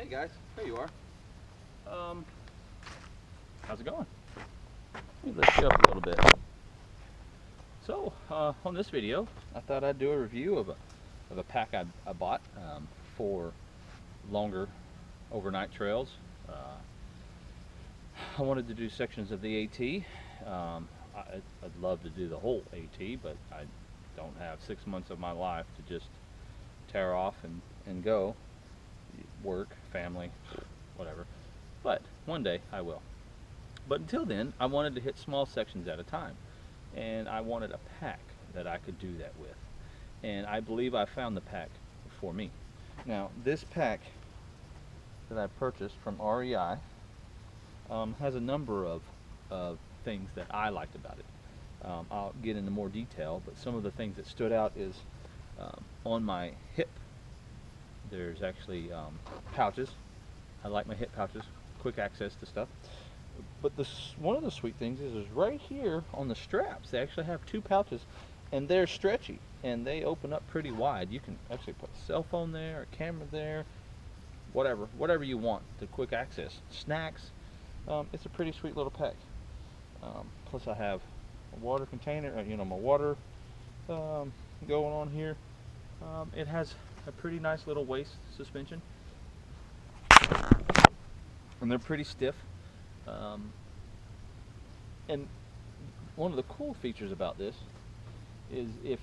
Hey guys, there you are. How's it going? Let me lift you up a little bit. So, on this video, I thought I'd do a review of a pack I bought for longer overnight trails. I wanted to do sections of the AT. I'd love to do the whole AT, but I don't have 6 months of my life to just tear off and go. Work, family, whatever. But one day I will. But until then, I wanted to hit small sections at a time. And I wanted a pack that I could do that with. And I believe I found the pack for me. Now, this pack that I purchased from REI has a number of things that I liked about it. I'll get into more detail, but some of the things that stood out is on my hip, there's actually pouches. I like my hip pouches, quick access to stuff. But one of the sweet things is right here on the straps, they actually have two pouches, and they're stretchy, and they open up pretty wide. You can actually put a cell phone there, a camera there, whatever you want, the quick access. Snacks, it's a pretty sweet little pack. Plus I have a water container, my water going on here. It has a pretty nice little waist suspension, and they're pretty stiff. And one of the cool features about this is if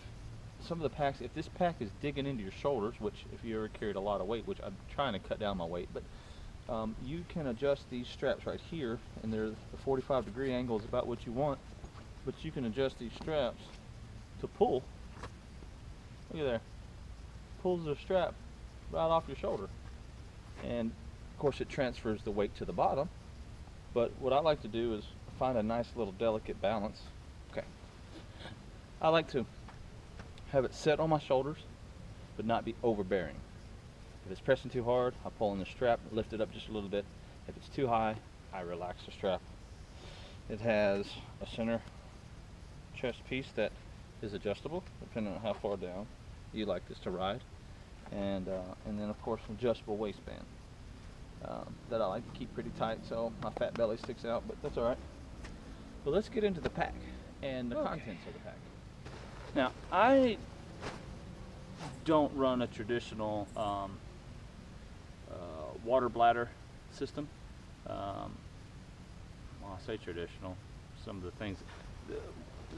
this pack is digging into your shoulders, which if you ever carried a lot of weight, which I'm trying to cut down my weight, but you can adjust these straps right here, and the 45-degree angle is about what you want, but you can adjust these straps to pull. Look at there. Pulls the strap right off your shoulder, and of course it transfers the weight to the bottom. But what I like to do is find a nice little delicate balance. Okay, I like to have it set on my shoulders but not be overbearing. If it's pressing too hard, I pull on the strap, lift it up just a little bit. If it's too high, I relax the strap. It has a center chest piece that is adjustable depending on how far down you like this to ride, and then of course an adjustable waistband that I like to keep pretty tight so my fat belly sticks out, but that's alright. But let's get into the pack and the contents of the pack. Now, I don't run a traditional water bladder system. Well, I say traditional. Some of the things,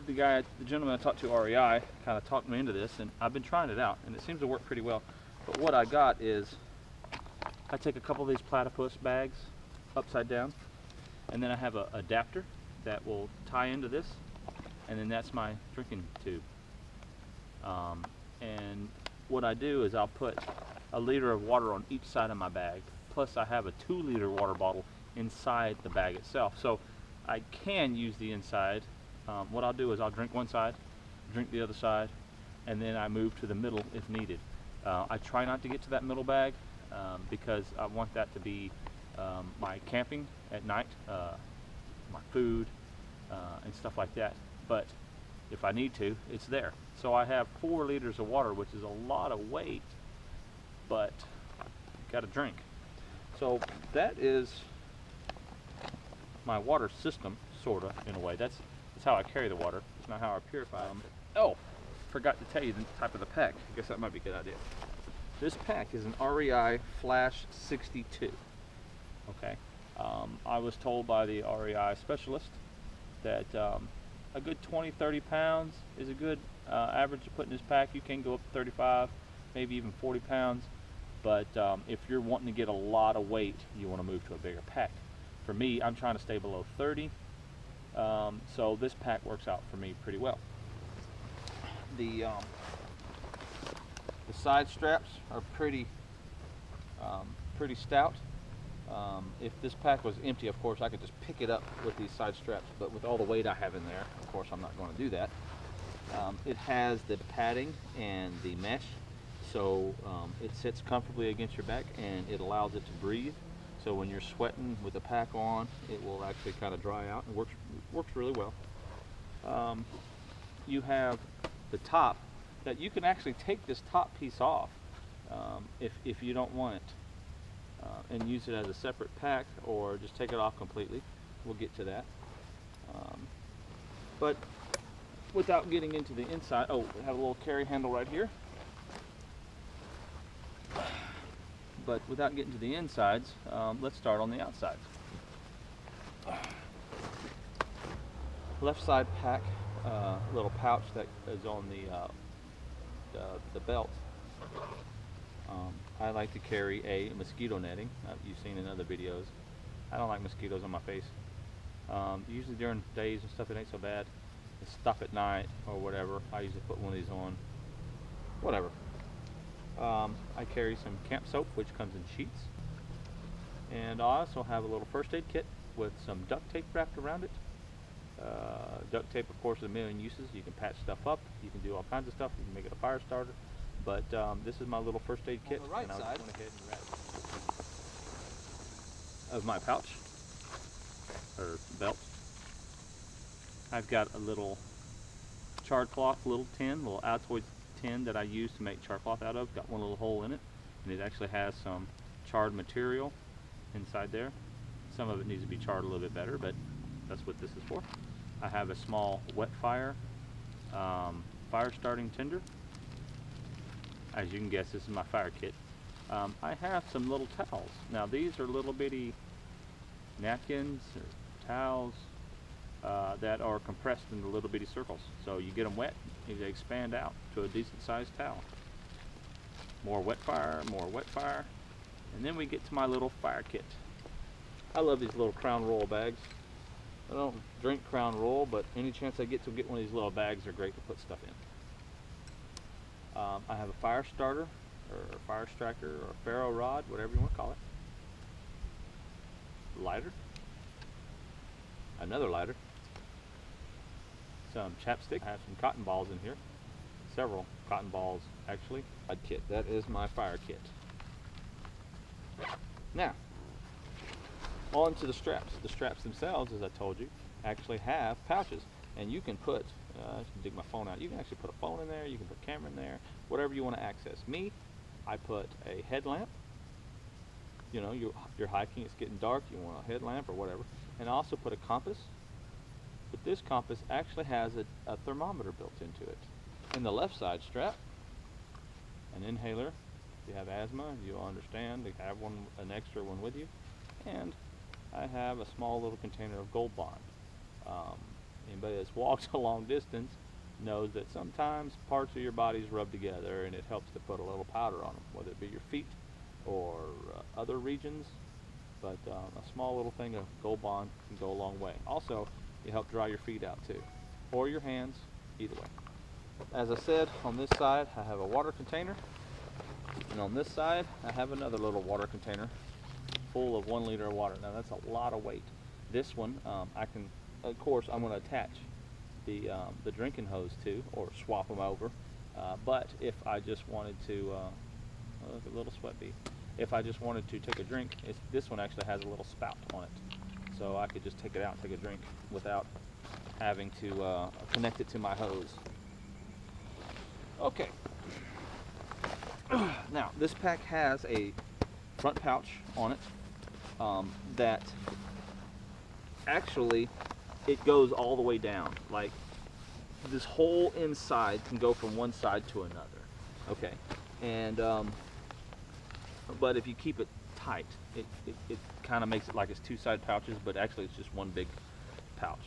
the gentleman I talked to, REI, kind of talked me into this, and I've been trying it out, and it seems to work pretty well. But what I got is, I take a couple of these platypus bags upside down, and then I have an adapter that will tie into this, and then that's my drinking tube. And what I do is I'll put a liter of water on each side of my bag, plus I have a 2-liter water bottle inside the bag itself. So I can use the inside. What I'll do is I'll drink one side, drink the other side, and then I move to the middle if needed. I try not to get to that middle bag because I want that to be my camping at night, my food, and stuff like that. But if I need to, it's there. So I have 4 liters of water, which is a lot of weight, but got to drink. So that is my water system, sorta, in a way. That's how I carry the water. It's not how I purify them. Oh, forgot to tell you the type of the pack. I guess that might be a good idea. This pack is an REI Flash 62. Okay. I was told by the REI specialist that a good 20-30 pounds is a good average to put in this pack. You can go up to 35, maybe even 40 pounds. But if you're wanting to get a lot of weight, you want to move to a bigger pack. For me, I'm trying to stay below 30. So this pack works out for me pretty well. The side straps are pretty stout. If this pack was empty, of course, I could just pick it up with these side straps, but with all the weight I have in there, of course, I'm not going to do that. It has the padding and the mesh, so it sits comfortably against your back, and it allows it to breathe. So when you're sweating with the pack on, it will actually kind of dry out, and works really well. You have the top that you can actually take this top piece off if you don't want it. and use it as a separate pack, or just take it off completely. We'll get to that. But without getting into the inside, oh, we have a little carry handle right here. But without getting to the insides, let's start on the outsides. Left side pack, little pouch that is on the belt. I like to carry a mosquito netting. You've seen in other videos. I don't like mosquitoes on my face. Usually during days and stuff, it ain't so bad. It's stuff at night or whatever. I usually put one of these on. Whatever. I carry some camp soap, which comes in sheets. And I also have a little first aid kit with some duct tape wrapped around it. Duct tape, of course, has a million uses. You can patch stuff up. You can do all kinds of stuff. You can make it a fire starter. But this is my little first aid kit. On the right and side I went ahead and wrapped of my pouch or belt. I've got a little char cloth, little Altoid tin that I use to make char cloth out of. Got one little hole in it, and it actually has some charred material inside there. Some of it needs to be charred a little bit better, but that's what this is for. I have a small wet fire fire starting tinder. As you can guess, this is my fire kit. I have some little towels. Now these are little bitty napkins or towels that are compressed into little bitty circles. So you get them wet, they expand out to a decent sized towel. More wet fire, and then we get to my little fire kit. I love these little Crown Royal bags. I don't drink Crown Royal, but any chance I get to get one of these little bags are great to put stuff in. I have a fire starter, or a fire striker, or a ferro rod, whatever you want to call it. Lighter. Another lighter. Some chapstick. I have some cotton balls in here. Several cotton balls, actually. Kit. That is my fire kit. Now, on to the straps. The straps themselves, as I told you, actually have pouches. And you can put, I can dig my phone out, you can actually put a phone in there, you can put a camera in there, whatever you want to access. Me, I put a headlamp. You know, you're hiking, it's getting dark, you want a headlamp or whatever. And I also put a compass. But this compass actually has a thermometer built into it. In the left side strap, an inhaler. If you have asthma, you'll understand to have an extra one with you. And I have a small little container of Gold Bond. Anybody that's walked a long distance knows that sometimes parts of your bodies rub together, and it helps to put a little powder on them, whether it be your feet or other regions. But a small little thing of Gold Bond can go a long way. Also, you help dry your feet out too, or your hands, either way. As I said, on this side I have a water container, and on this side I have another little water container full of 1 liter of water. Now that's a lot of weight. This one I can, of course, I'm going to attach the drinking hose to, or swap them over. But if I just wanted to, look, a little sweat bee. If I just wanted to take a drink, this one actually has a little spout on it. So I could just take it out and take a drink without having to connect it to my hose. Okay. Now, this pack has a front pouch on it that actually, it goes all the way down. Like, this whole inside can go from one side to another. Okay. And, but if you keep it tight, it kind of makes it like it's 2 side pouches, but actually it's just one big pouch.